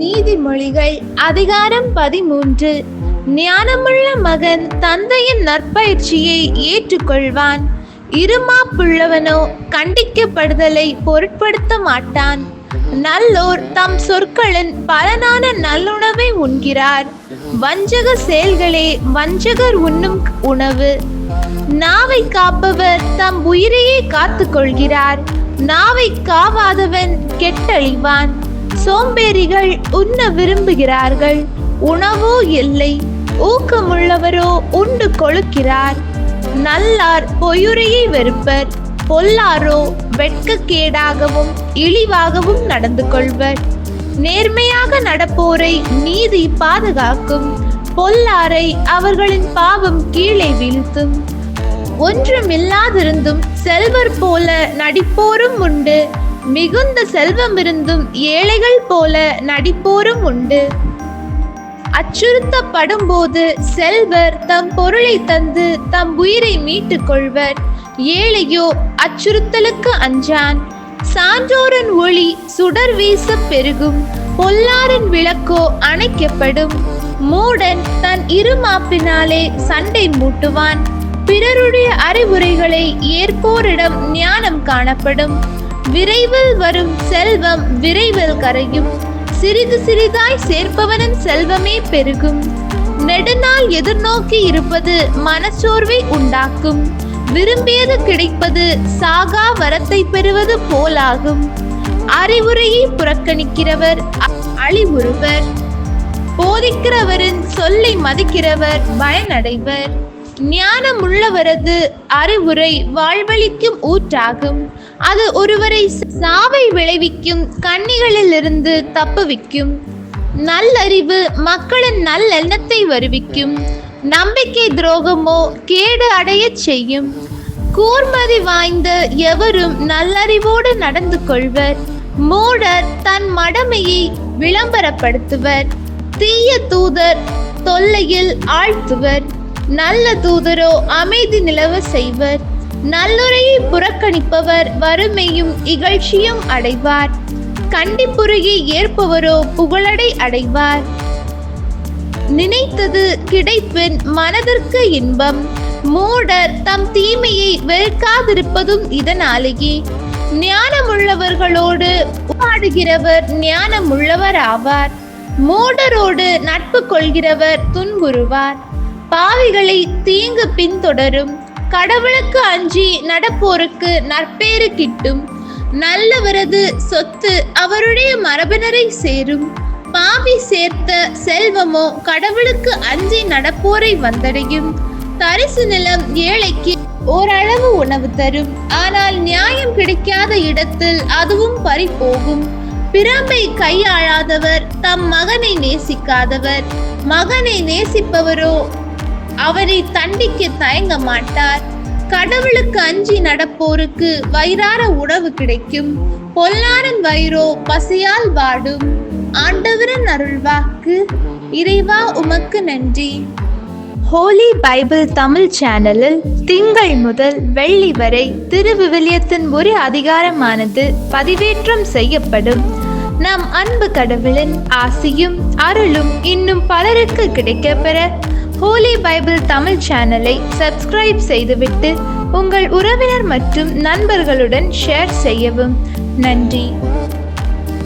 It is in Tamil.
நீதிமொழிகள் அதிகாரம் 13. ஞானமுள்ள மகன் தந்தையின் நற்பயிற்சியை ஏற்றுக்கொள்வான். இருமாப்புள்ளவனோ கண்டிக்கப்படுதலை பொருட்படுத்த மாட்டான். நல்லோர் தம் சொற்களின் பலனான நல்லுணவை உண்கிறார். வஞ்சக செயல்களே வஞ்சகர் உண்ணும் உணவு. நாவை காப்பவர் தம் உயிரையே காத்து கொள்கிறார். நாவை காவாதவன் கெட்டழிவான். சோம்பேறிகள் உண்ண விரும்புகிறார்கள், உணவோ இல்லை. ஊக்கமுள்ளவரோ உண்டு கொழுக்கிறார். நல்லார் பொய்யுரையை வெறுப்பர், பொல்லாரோ வெட்கக்கேடாகவும் இழிவாகவும் நடந்து கொள்வர். நேர்மையாக நடப்போரை நீதி பாதுகாக்கும், பொல்லாரை அவர்களின் பாவம் கீழே வீழ்த்தும். ஒன்றுமில்லாதிருந்தும் செல்வர் போல நடிப்போரும் உண்டு, மிகுந்த செல்வமிருந்தும் ஏழைகள் போல நடிப்போரும் உண்டு. அச்சுறுத்தப்படும் போது செல்வர் தம் பொருளை தந்து தம் உயிரை மீட்டுக் கொள்வர். ஏழையோ அச்சுறுத்தலுக்கு அஞ்சான். சான்றோரின் ஒளி சுடர் வீச பெருகும், பொல்லாரின் விளக்கோ அணைக்கப்படும். மூடன் தன் இருமாப்பினாலே சண்டை மூட்டுவான். பிறருடைய அறிவுரைகளை ஏற்போரிடம் ஞானம் காணப்படும். விரைவில் வரும் செல்வம் விரைவில் கரையும். சிறிது சிறிதாய் சேர்ப்பவனின் செல்வமே பெருகும். நெடுநாள் எதிர்நோக்கி இருப்பது மனச்சோர்வை உண்டாக்கும். விரும்பியது கிடைப்பது சாகா வரத்தை பெறுவது போலாகும். அறிவுரையை புறக்கணிக்கிறவர் அழிவுறுவர். போதிக்கிறவரின் சொல்லை மதிக்கிறவர் பயனடைவர். ஞானமுள்ளவரது அறிவுரை வாழ்வளிக்கும் ஊற்றாகும். அது ஒருவரை சாவை விளைவிக்கும் கண்ணிகளிலிருந்து தப்புவிக்கும். நல்லறிவு மக்களின் நல்லெண்ணத்தை வருவிக்கும். நம்பிக்கை துரோகமோ கேடு அடையச் செய்யும். கூர்மதி வாய்ந்த எவரும் நல்லறிவோடு நடந்து கொள்வர். மூடர் தன் மடமையை விளம்பரப்படுத்துவர். தீய தூதர் தொல்லையில் ஆழ்த்துவர். நல்ல தூதரோ அமைதி நிலவ செய்வர். நல்லுரையை புறக்கணிப்பவர் வறுமையும் இகழ்ச்சியும் அடைவார். கண்டிப்புரையை ஏற்பவரோ புகழடை அடைவார். நினைத்தது கிடைப்பின் மனதிற்கு இன்பம். மூடர் தம் தீமையை வெறுக்காதிருப்பதும் இதனாலேயே. ஞானமுள்ளவர்களோடு உறவாடுகிறவர் ஞானமுள்ளவர் ஆவார். மூடரோடு நட்பு கொள்கிறவர் துன்புறுவார். பாவிகளை தீங்கு பின்தொடரும். கடவுளுக்கு அஞ்சி நடப்போருக்கு நற்பேறு கிட்டும். நல்லவரது சொத்து அவருடைய மரபினரை சேரும். பாவி சேர்த்த செல்வமோ கடவுளுக்கு அஞ்சி நடப்போரை வந்தடையும். தரிசு நிலம் ஏழைக்கு ஓரளவு உணவு தரும். ஆனால் நியாயம் கிடைக்காத இடத்தில் அதுவும் பறிபோகும். பிரம்பை கையாளாதவர் தம் மகனை நேசிக்காதவர். மகனை நேசிப்பவரோ அவரை தண்டிக்க தயங்க மாட்டார். கடவுளுக்கு அஞ்சி நடப்போருக்கு வயிறார உணவு கிடைக்கும். பொல்லாரின் வயிறோ பசியால் வாடும். ஆண்டவரின் அருள்வாக்கு. இறைவா உமக்கு நன்றி. ஹோலி பைபிள் தமிழ் சேனலில் திங்கள் முதல் வெள்ளி வரை திருவிவிலியத்தின் ஒரு அதிகாரமானது பதிவேற்றம் செய்யப்படும். நம் அன்பு கடவுளின் ஆசியும் அருளும் இன்னும் பலருக்கு கிடைக்கப்பெற ஹோலி பைபிள் தமிழ் சேனலை சப்ஸ்கிரைப் செய்துவிட்டு உங்கள் உறவினர் மற்றும் நண்பர்களுடன் ஷேர் செய்யவும். நன்றி.